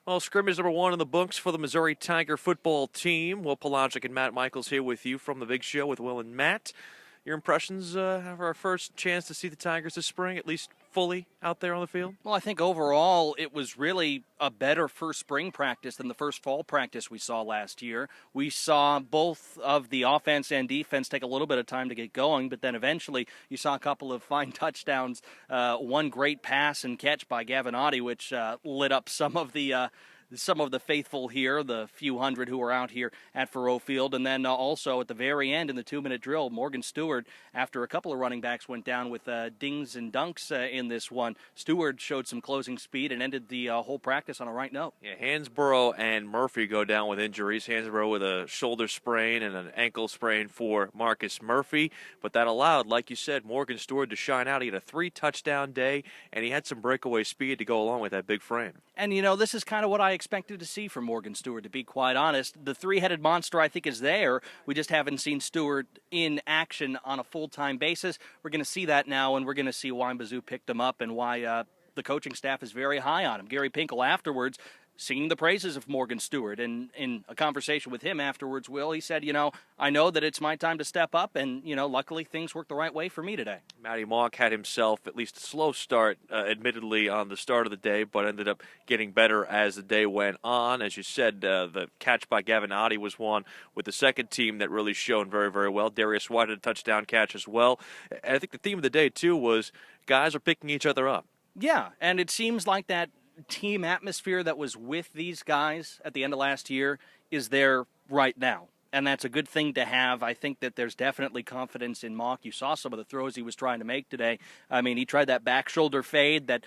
Well, scrimmage number 1 in the books for the Missouri Tiger football team. Will Palaszczuk and Matt Michaels here with you from the Big Show with Will and Matt. Your impressions of our first chance to see the Tigers this spring, at least fully out there on the field? Well, I think overall it was really a better first spring practice than the first fall practice we saw last year. We saw both of the offense and defense take a little bit of time to get going, but then eventually you saw a couple of fine touchdowns, one great pass and catch by Gavinotti, which lit up some of the faithful here, the few hundred who were out here at Faurot Field. And then also at the very end in the 2-minute drill, Morgan Stewart, after a couple of running backs went down with dings and dunks in this one, Stewart showed some closing speed and ended the whole practice on a right note. Yeah, Hansborough and Murphy go down with injuries. Hansborough with a shoulder sprain and an ankle sprain for Marcus Murphy. But that allowed, like you said, Morgan Stewart to shine out. He had a 3-touchdown day, and he had some breakaway speed to go along with that big frame. And, this is kind of what I expected to see from Morgan Stewart, to be quite honest. The three-headed monster, I think, is there. We just haven't seen Stewart in action on a full-time basis. We're going to see that now, and we're going to see why Mizzou picked him up and why the coaching staff is very high on him. Gary Pinkel afterwards singing the praises of Morgan Stewart. And in a conversation with him afterwards, Will, he said, I know that it's my time to step up, and, luckily things worked the right way for me today. Matty Mock had himself at least a slow start, admittedly, on the start of the day, but ended up getting better as the day went on. As you said, the catch by Gavinotti was one with the second team that really shone very, very well. Darius White had a touchdown catch as well. And I think the theme of the day, too, was guys are picking each other up. Yeah, and it seems like that team atmosphere that was with these guys at the end of last year is there right now. And that's a good thing to have. I think that there's definitely confidence in Mock. You saw some of the throws he was trying to make today. I mean, he tried that back shoulder fade that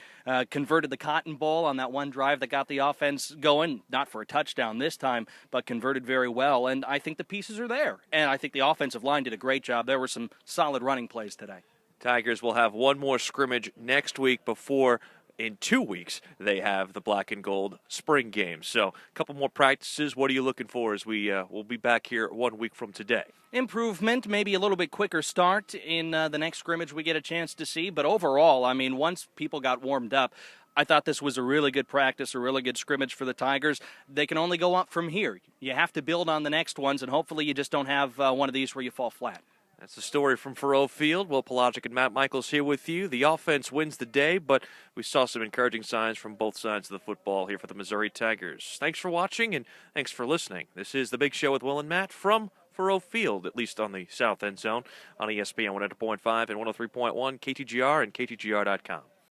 converted the Cotton Bowl on that one drive that got the offense going, not for a touchdown this time, but converted very well. And I think the pieces are there. And I think the offensive line did a great job. There were some solid running plays today. Tigers will have one more scrimmage next week before in 2 weeks they have the black and gold spring game. So a couple more practices. What are you looking for as we'll be back here 1 week from today? Improvement, maybe a little bit quicker start in the next scrimmage we get a chance to see. But overall, I mean, once people got warmed up, I thought this was a really good practice, a really good scrimmage for the Tigers. They can only go up from here. You have to build on the next ones, and hopefully you just don't have one of these where you fall flat. That's the story from Faurot Field. Will Palaszczuk and Matt Michaels here with you. The offense wins the day, but we saw some encouraging signs from both sides of the football here for the Missouri Tigers. Thanks for watching, and thanks for listening. This is The Big Show with Will and Matt from Faurot Field, at least on the south end zone, on ESPN 100.5 and 103.1, KTGR and KTGR.com.